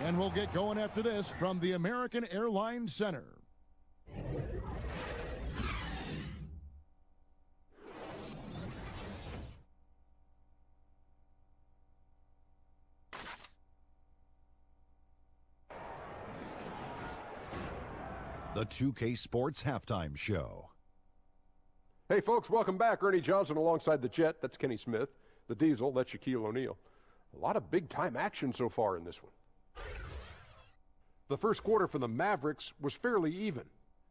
And we'll get going after this from the American Airlines Center. The 2K Sports Halftime Show. Hey, folks, welcome back. Ernie Johnson alongside the Jet. That's Kenny Smith. The Diesel, that's Shaquille O'Neal. A lot of big-time action so far in this one. The first quarter for the Mavericks was fairly even.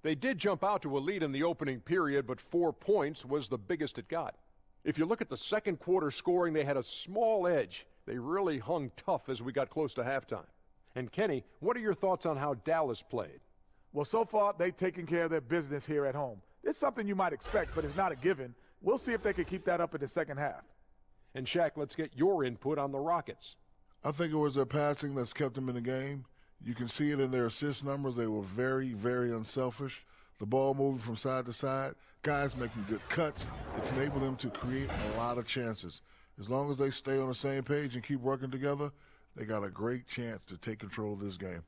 They did jump out to a lead in the opening period, but 4 points was the biggest it got. If you look at the second quarter scoring, they had a small edge. They really hung tough as we got close to halftime. And Kenny, what are your thoughts on how Dallas played? Well, so far, they've taken care of their business here at home. It's something you might expect, but it's not a given. We'll see if they can keep that up in the second half. And Shaq, let's get your input on the Rockets. I think it was their passing that's kept them in the game. You can see it in their assist numbers. They were very, very unselfish. The ball moving from side to side, guys making good cuts. It's enabled them to create a lot of chances. As long as they stay on the same page and keep working together, they got a great chance to take control of this game.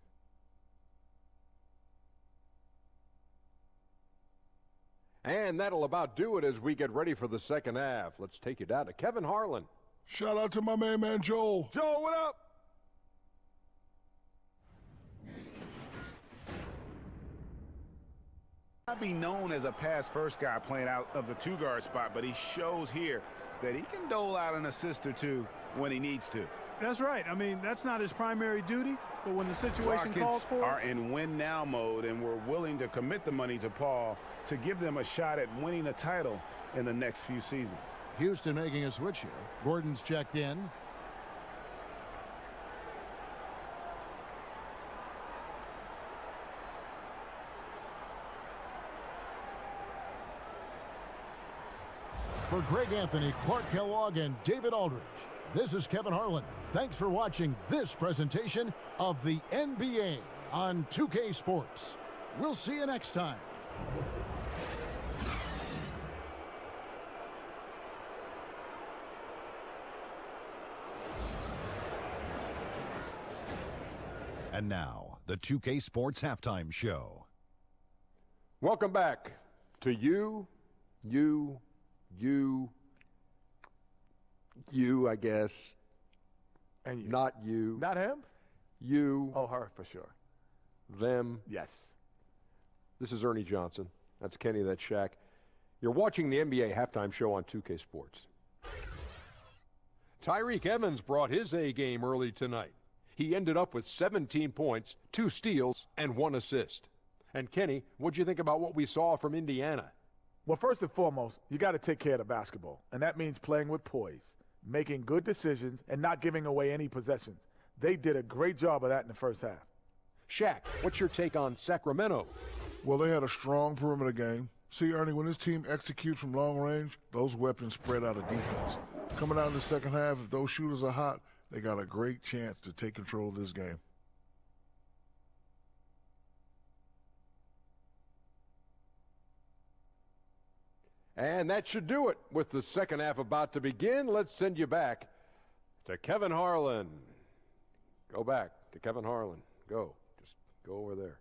And that'll about do it as we get ready for the second half. Let's take you down to Kevin Harlan. Shout out to my man Joel. Joel, what up? Not be known as a pass-first guy playing out of the two-guard spot, but he shows here that he can dole out an assist or two when he needs to. That's right. I mean, that's not his primary duty, but when the situation calls for it. Are in win-now mode, and we're willing to commit the money to Paul to give them a shot at winning a title in the next few seasons. Houston making a switch here. Gordon's checked in. For Greg Anthony, Clark Kellogg, and David Aldridge, this is Kevin Harlan. Thanks for watching this presentation of the NBA on 2K Sports. We'll see you next time. And now, the 2K Sports Halftime Show. Welcome back to you, I guess. And you. Not you. Not him? You. Oh, her, for sure. Them. Yes. This is Ernie Johnson. That's Kenny, that's Shaq. You're watching the NBA Halftime Show on 2K Sports. Tyreke Evans brought his A game early tonight. He ended up with 17 points, 2 steals, and 1 assist. And Kenny, what'd you think about what we saw from Indiana? Well, first and foremost, you got to take care of the basketball, and that means playing with poise, making good decisions, and not giving away any possessions. They did a great job of that in the first half. Shaq, what's your take on Sacramento? Well, they had a strong perimeter game. See, Ernie, when this team executes from long range, those weapons spread out of defense. Coming out in the second half, if those shooters are hot, they got a great chance to take control of this game. And that should do it. With the second half about to begin, let's send you back to Kevin Harlan. Go back to Kevin Harlan. Go. Just go over there.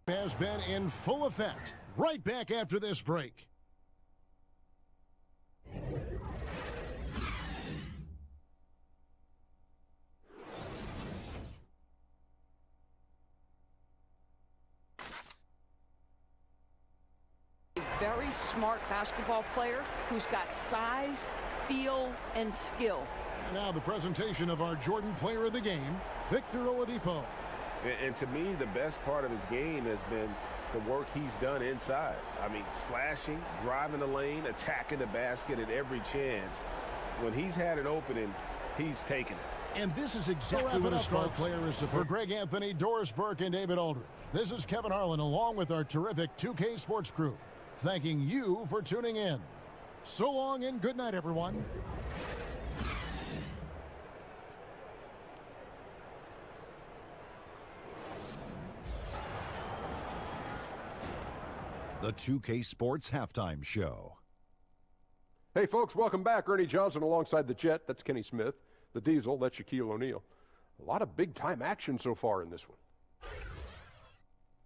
Has been in full effect. Right back after this break. Very smart basketball player who's got size, feel, and skill. And now the presentation of our Jordan Player of the Game, Victor Oladipo. And to me, the best part of his game has been the work he's done inside. I mean, slashing, driving the lane, attacking the basket at every chance. When he's had an opening, he's taken it. And this is exactly what a star player is supposed to. For Greg Anthony, Doris Burke, and David Aldridge, this is Kevin Harlan along with our terrific 2K Sports crew, thanking you for tuning in. So long and good night, everyone. The 2K Sports Halftime Show. Hey, folks, welcome back. Ernie Johnson alongside the Jet. That's Kenny Smith. The Diesel, that's Shaquille O'Neal. A lot of big-time action so far in this one.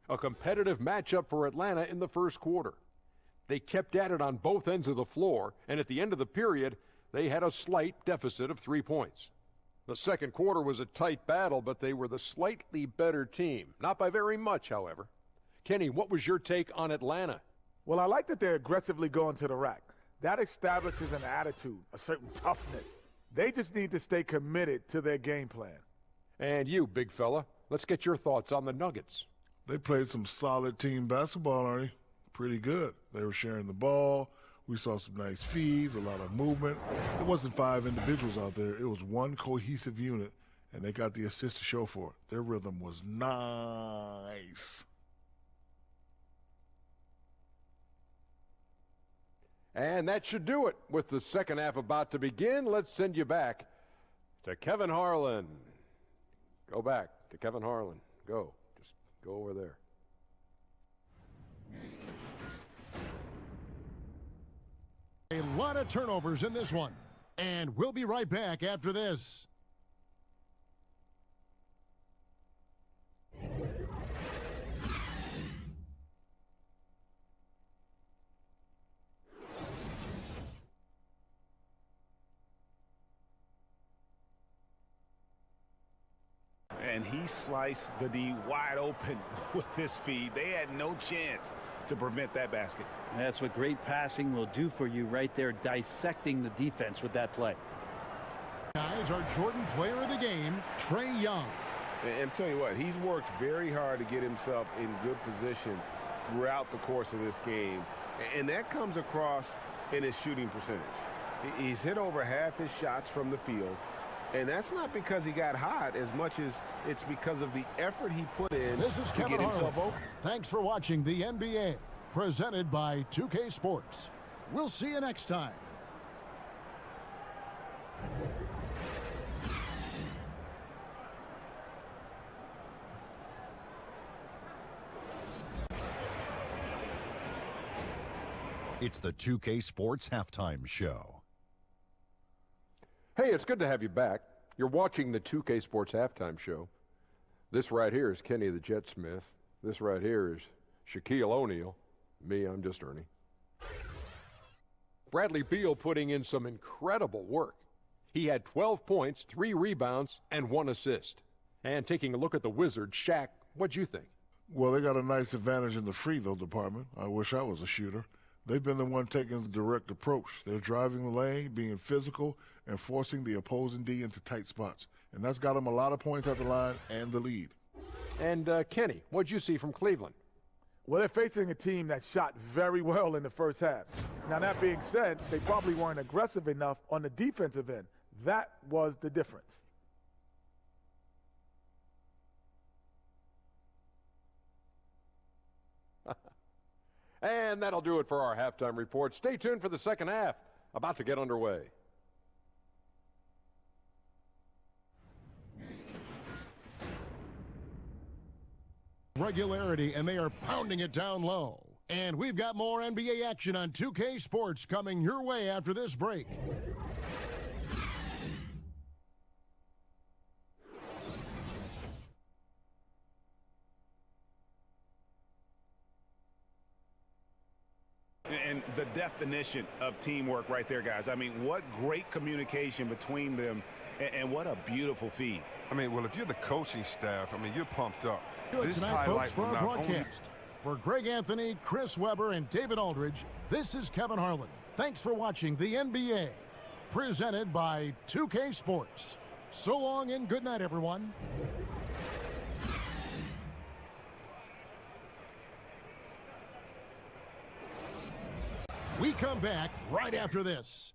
A competitive matchup for Atlanta in the first quarter. They kept at it on both ends of the floor, and at the end of the period, they had a slight deficit of 3 points. The second quarter was a tight battle, but they were the slightly better team. Not by very much, however. Kenny, what was your take on Atlanta? Well, I like that they're aggressively going to the rack. That establishes an attitude, a certain toughness. They just need to stay committed to their game plan. And you, big fella, let's get your thoughts on the Nuggets. They played some solid team basketball, Ernie. Pretty good. They were sharing the ball. We saw some nice feeds, a lot of movement. It wasn't 5 individuals out there. It was one cohesive unit, and they got the assist to show for it. Their rhythm was nice. And that should do it. With the second half about to begin, let's send you back to Kevin Harlan. Go back to Kevin Harlan. Go. Just go over there. A lot of turnovers in this one. And we'll be right back after this. And he sliced the D wide open with this feed. They had no chance to prevent that basket. That's what great passing will do for you right there, dissecting the defense with that play. Guys, our Jordan player of the game, Trae Young. And tell you what, he's worked very hard to get himself in good position throughout the course of this game. And that comes across in his shooting percentage. He's hit over half his shots from the field. And that's not because he got hot as much as it's because of the effort he put in This is to Kevin get himself Harlan. open. Thanks for watching the NBA, presented by 2K Sports. We'll see you next time. It's the 2K Sports Halftime Show. Hey, it's good to have you back. You're watching the 2K Sports Halftime Show. This right here is Kenny the Jet Smith. This right here is Shaquille O'Neal. Me, I'm just Ernie. Bradley Beal putting in some incredible work. He had 12 points, 3 rebounds, and 1 assist. And taking a look at the Wizards, Shaq, what'd you think? Well, they got a nice advantage in the free throw department. I wish I was a shooter. They've been the one taking the direct approach. They're driving the lane, being physical, and forcing the opposing D into tight spots. And that's got them a lot of points at the line and the lead. And Kenny, what'd you see from Cleveland? Well, they're facing a team that shot very well in the first half. Now, that being said, they probably weren't aggressive enough on the defensive end. That was the difference. And that'll do it for our halftime report. Stay tuned for the second half, about to get underway. Regularity, and they are pounding it down low. And we've got more NBA action on 2K Sports coming your way after this break. And the definition of teamwork right there, guys. I mean, what great communication between them, and what a beautiful feed. I mean, well, if you're the coaching staff, I mean, you're pumped up. Do it This tonight, folks, highlight for will our not only broadcast. For Greg Anthony, Chris Webber, and David Aldridge, this is Kevin Harlan. Thanks for watching the NBA, presented by 2K Sports. So long and good night, everyone. We come back right after this.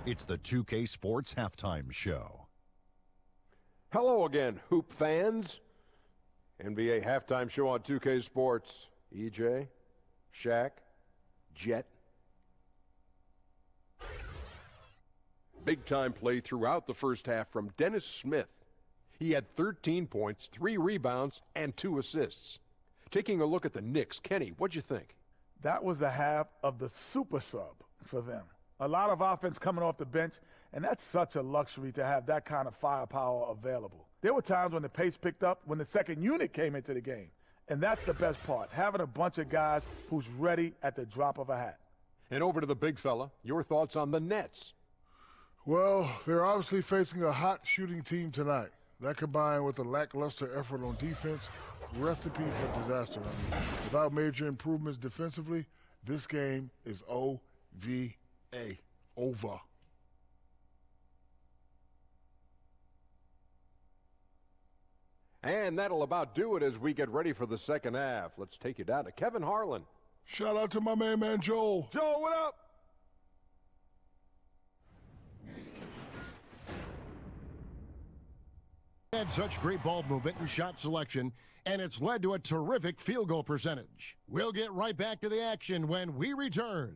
It's the 2K Sports Halftime Show. Hello again, Hoop fans. NBA halftime show on 2K Sports. EJ, Shaq, Jet. Big-time play throughout the first half from Dennis Smith. He had 13 points, 3 rebounds, and 2 assists. Taking a look at the Knicks, Kenny, what'd you think? That was the half of the super sub for them. A lot of offense coming off the bench, and that's such a luxury to have that kind of firepower available. There were times when the pace picked up when the second unit came into the game, and that's the best part, having a bunch of guys who's ready at the drop of a hat. And over to the big fella, your thoughts on the Nets? Well, they're obviously facing a hot shooting team tonight. That combined with a lackluster effort on defense, recipe for disaster. I mean, without major improvements defensively, this game is OVA, over. And that'll about do it as we get ready for the second half. Let's take you down to Kevin Harlan. Shout out to my man Joel. Joel, what up? Had such great ball movement and shot selection, and it's led to a terrific field goal percentage. We'll get right back to the action when we return.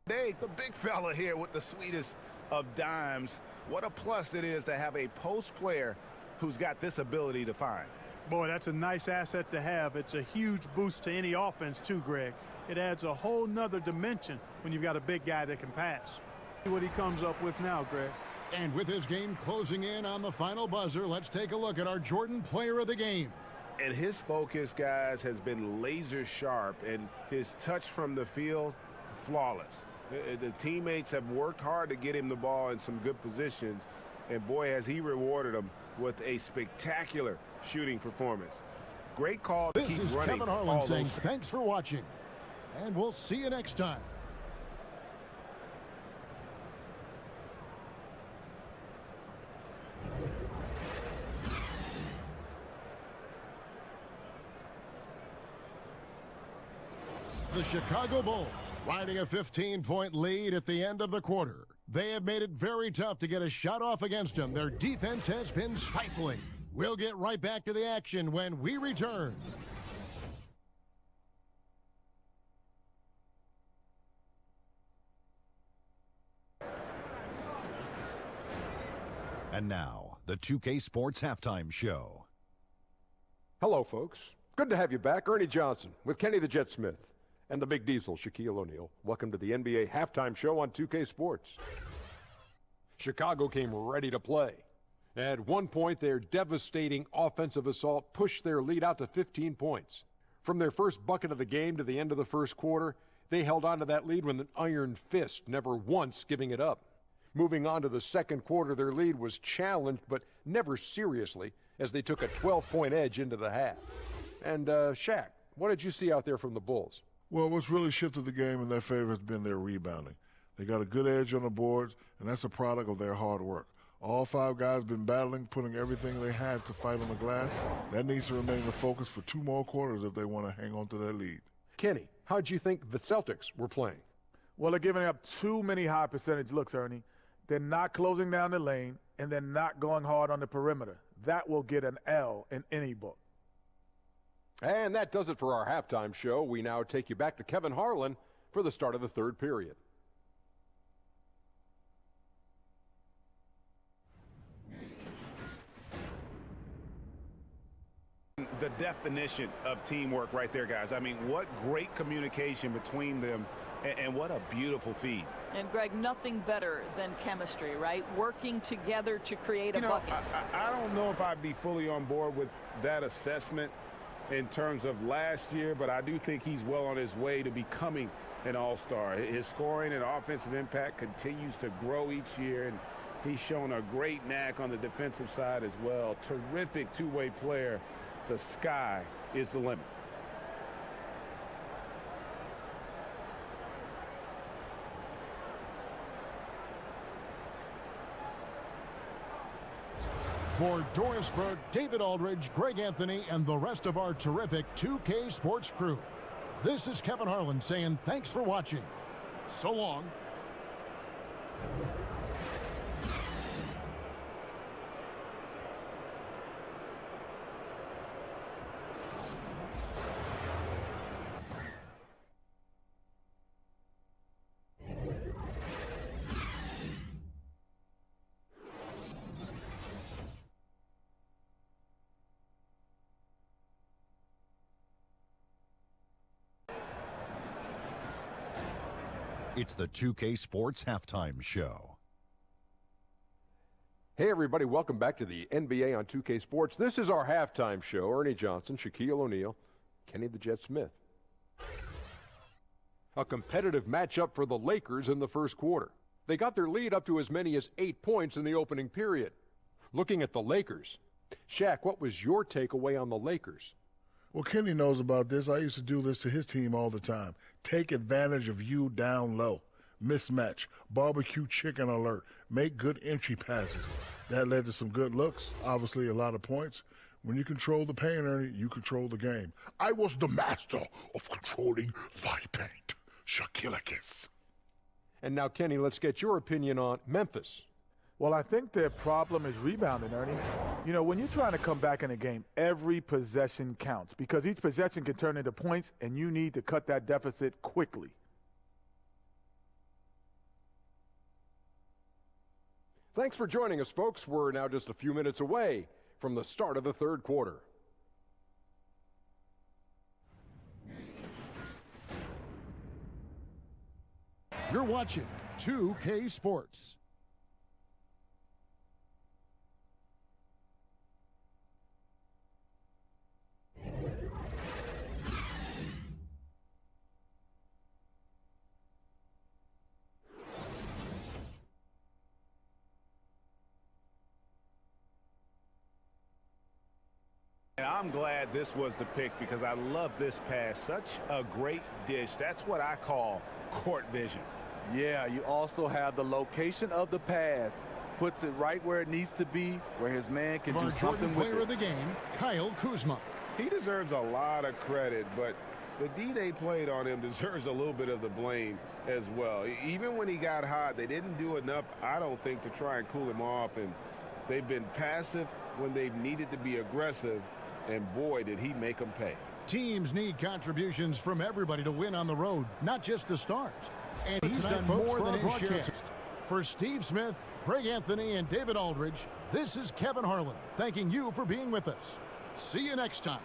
Dave, the big fella here with the sweetest of dimes. What a plus it is to have a post player who's got this ability to find. Boy, that's a nice asset to have. It's a huge boost to any offense too, Greg. It adds a whole nother dimension when you've got a big guy that can pass. See what he comes up with now, Greg. And with his game closing in on the final buzzer, let's take a look at our Jordan player of the game. And his focus, guys, has been laser sharp, and his touch from the field, flawless. The teammates have worked hard to get him the ball in some good positions, and boy, has he rewarded them with a spectacular shooting performance. Great call to keep running. This is Kevin Harlan saying thanks for watching, and we'll see you next time. The Chicago Bulls riding a 15-point lead at the end of the quarter. They have made it very tough to get a shot off against them. Their defense has been stifling. We'll get right back to the action when we return. And now, the 2K Sports Halftime Show. Hello, folks. Good to have you back. Ernie Johnson with Kenny the Jet Smith and the Big Diesel, Shaquille O'Neal. Welcome to the NBA Halftime Show on 2K Sports. Chicago came ready to play. At one point, their devastating offensive assault pushed their lead out to 15 points. From their first bucket of the game to the end of the first quarter, they held on to that lead with an iron fist, never once giving it up. Moving on to the second quarter, their lead was challenged, but never seriously, as they took a 12-point edge into the half. And, Shaq, what did you see out there from the Bulls? Well, what's really shifted the game in their favor has been their rebounding. They got a good edge on the boards, and that's a product of their hard work. All 5 guys have been battling, putting everything they have to fight on the glass. That needs to remain the focus for 2 more quarters if they want to hang on to their lead. Kenny, how'd you think the Celtics were playing? Well, they're giving up too many high percentage looks, Ernie. They're not closing down the lane, and they're not going hard on the perimeter. That will get an L in any book. And that does it for our halftime show. We now take you back to Kevin Harlan for the start of the third period. The definition of teamwork right there, guys. I mean, what great communication between them, and what a beautiful feed. And, Greg, nothing better than chemistry, right? Working together to create a bucket. I don't know if I'd be fully on board with that assessment in terms of last year, but I do think he's well on his way to becoming an all-star. His scoring and offensive impact continues to grow each year, and he's shown a great knack on the defensive side as well. Terrific two-way player. The sky is the limit. For Dorisburg, David Aldridge, Greg Anthony, and the rest of our terrific 2K Sports crew, this is Kevin Harlan saying thanks for watching. So long. It's the 2K Sports Halftime Show. Hey, everybody. Welcome back to the NBA on 2K Sports. This is our halftime show. Ernie Johnson, Shaquille O'Neal, Kenny the Jet Smith. A competitive matchup for the Lakers in the first quarter. They got their lead up to as many as 8 points in the opening period. Looking at the Lakers, Shaq, what was your takeaway on the Lakers? Well, Kenny knows about this. I used to do this to his team all the time. Take advantage of you down low. Mismatch, barbecue chicken alert, make good entry passes. That led to some good looks, obviously a lot of points. When you control the paint, Ernie, you control the game. I was the master of controlling the paint. Shaquille. And now, Kenny, let's get your opinion on Memphis. Well, I think their problem is rebounding, Ernie. You know, when you're trying to come back in a game, every possession counts because each possession can turn into points, and you need to cut that deficit quickly. Thanks for joining us, folks. We're now just a few minutes away from the start of the third quarter. You're watching 2K Sports. And I'm glad this was the pick because I love this pass. Such a great dish. That's what I call court vision. Yeah, you also have the location of the pass. Puts it right where it needs to be, where his man can do something with it. Player of the game, Kyle Kuzma. He deserves a lot of credit, but the D they played on him deserves a little bit of the blame as well. Even when he got hot, they didn't do enough, I don't think, to try and cool him off. And they've been passive when they've needed to be aggressive. And boy, did he make them pay. Teams need contributions from everybody to win on the road, not just the stars. And he's done more than his share. For Steve Smith, Greg Anthony, and David Aldridge, this is Kevin Harlan thanking you for being with us. See you next time.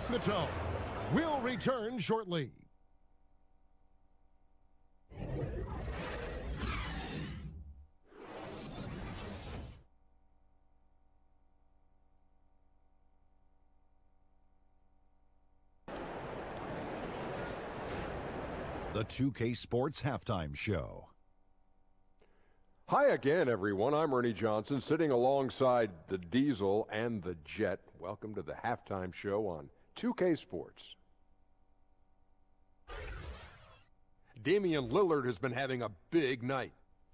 The Tone will return shortly. The 2K Sports Halftime Show. Hi again, everyone. I'm Ernie Johnson, sitting alongside the Diesel and the Jet. Welcome to the halftime show on 2K Sports. Damian Lillard has been having a big night.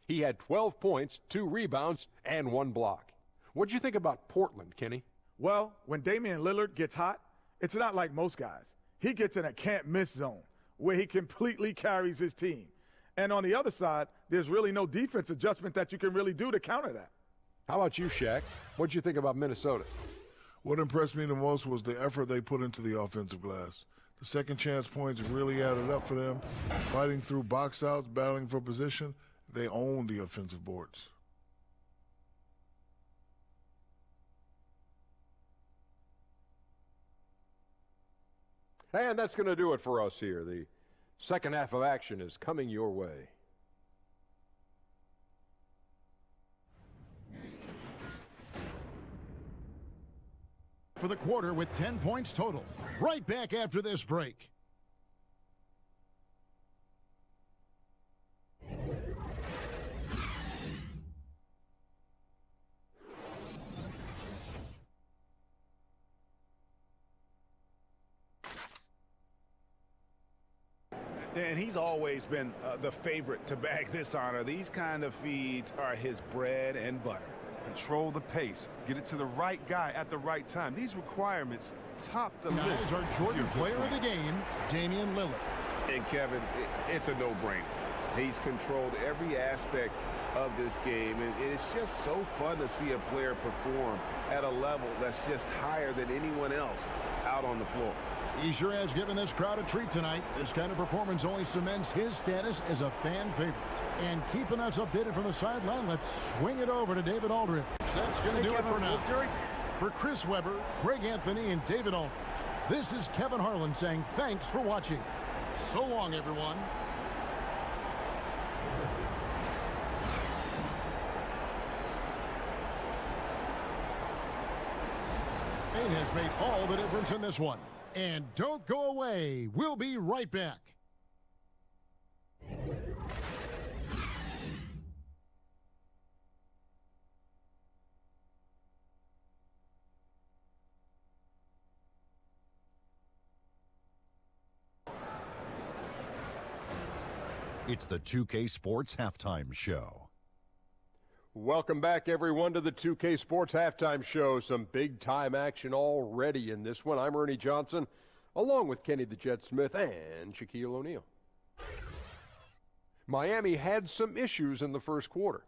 He had 12 points, 2 rebounds, and 1 block. What'd you think about Portland, Kenny? Well, when Damian Lillard gets hot, it's not like most guys. He gets in a can't-miss zone where he completely carries his team. And on the other side, there's really no defense adjustment that you can really do to counter that. How about you, Shaq? What'd you think about Minnesota? What impressed me the most was the effort they put into the offensive glass. The second chance points really added up for them. Fighting through box outs, battling for position, they owned the offensive boards. And that's going to do it for us here. The second half of action is coming your way. For the quarter with 10 points total. Right back after this break. And he's always been the favorite to bag this honor. These kind of feeds are his bread and butter. Control the pace. Get it to the right guy at the right time. These requirements top the Now list. is our Jordan player of the game, Damian Lillard. And Kevin, it's a no-brainer. He's controlled every aspect of this game, and it's just so fun to see a player perform at a level that's just higher than anyone else out on the floor. He sure has given this crowd a treat tonight. This kind of performance only cements his status as a fan favorite. And keeping us updated from the sideline, let's swing it over to David Aldridge. That's going to do it for now. For Chris Webber, Greg Anthony, and David Aldridge, this is Kevin Harlan saying thanks for watching. So long, everyone. Rain has made all the difference in this one. And don't go away. We'll be right back. It's the 2K Sports Halftime Show. Welcome back, everyone, to the 2K Sports Halftime Show. Some big-time action already in this one. I'm Ernie Johnson, along with Kenny the Jet Smith and Shaquille O'Neal. Miami had some issues in the first quarter.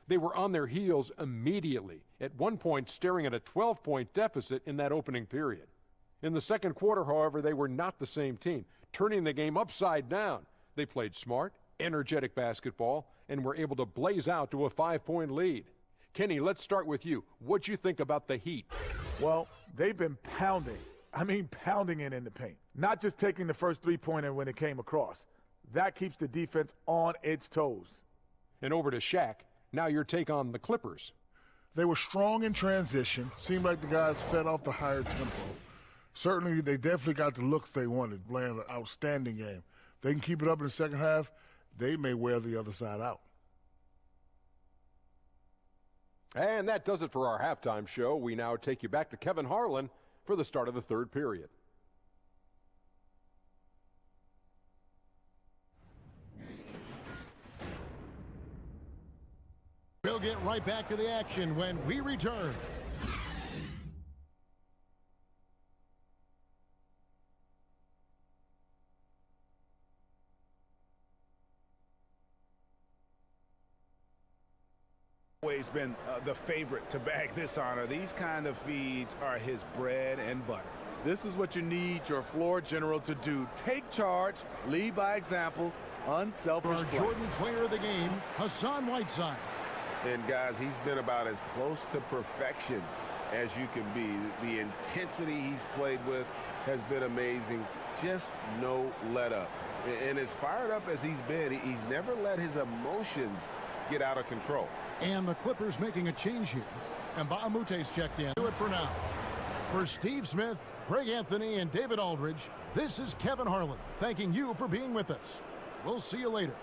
They were on their heels immediately, at one point staring at a 12-point deficit in that opening period. In the second quarter, however, they were not the same team, turning the game upside down. They played smart, energetic basketball, and were able to blaze out to a 5-point lead. Kenny, let's start with you. What'd you think about the Heat? Well, they've been pounding it in the paint. Not just taking the first three-pointer when it came across. That keeps the defense on its toes. And over to Shaq. Now your take on the Clippers. They were strong in transition. Seemed like the guys fed off the higher tempo. Certainly, they definitely got the looks they wanted, playing an outstanding game. If they can keep it up in the second half, they may wear the other side out. And that does it for our halftime show. We now take you back to Kevin Harlan for the start of the third period. We'll get right back to the action when we return. Always been the favorite to bag this honor. These kind of feeds are his bread and butter. This is what you need your floor general to do. Take charge, lead by example, unselfish Our play. Jordan player of the game, Hassan Whiteside. And guys, he's been about as close to perfection as you can be. The intensity he's played with has been amazing. Just no let up. And as fired up as he's been, he's never let his emotions get out of control. And the Clippers making a change here. And Baamute's checked in. Do it for now. For Steve Smith, Greg Anthony, and David Aldridge, this is Kevin Harlan thanking you for being with us. We'll see you later.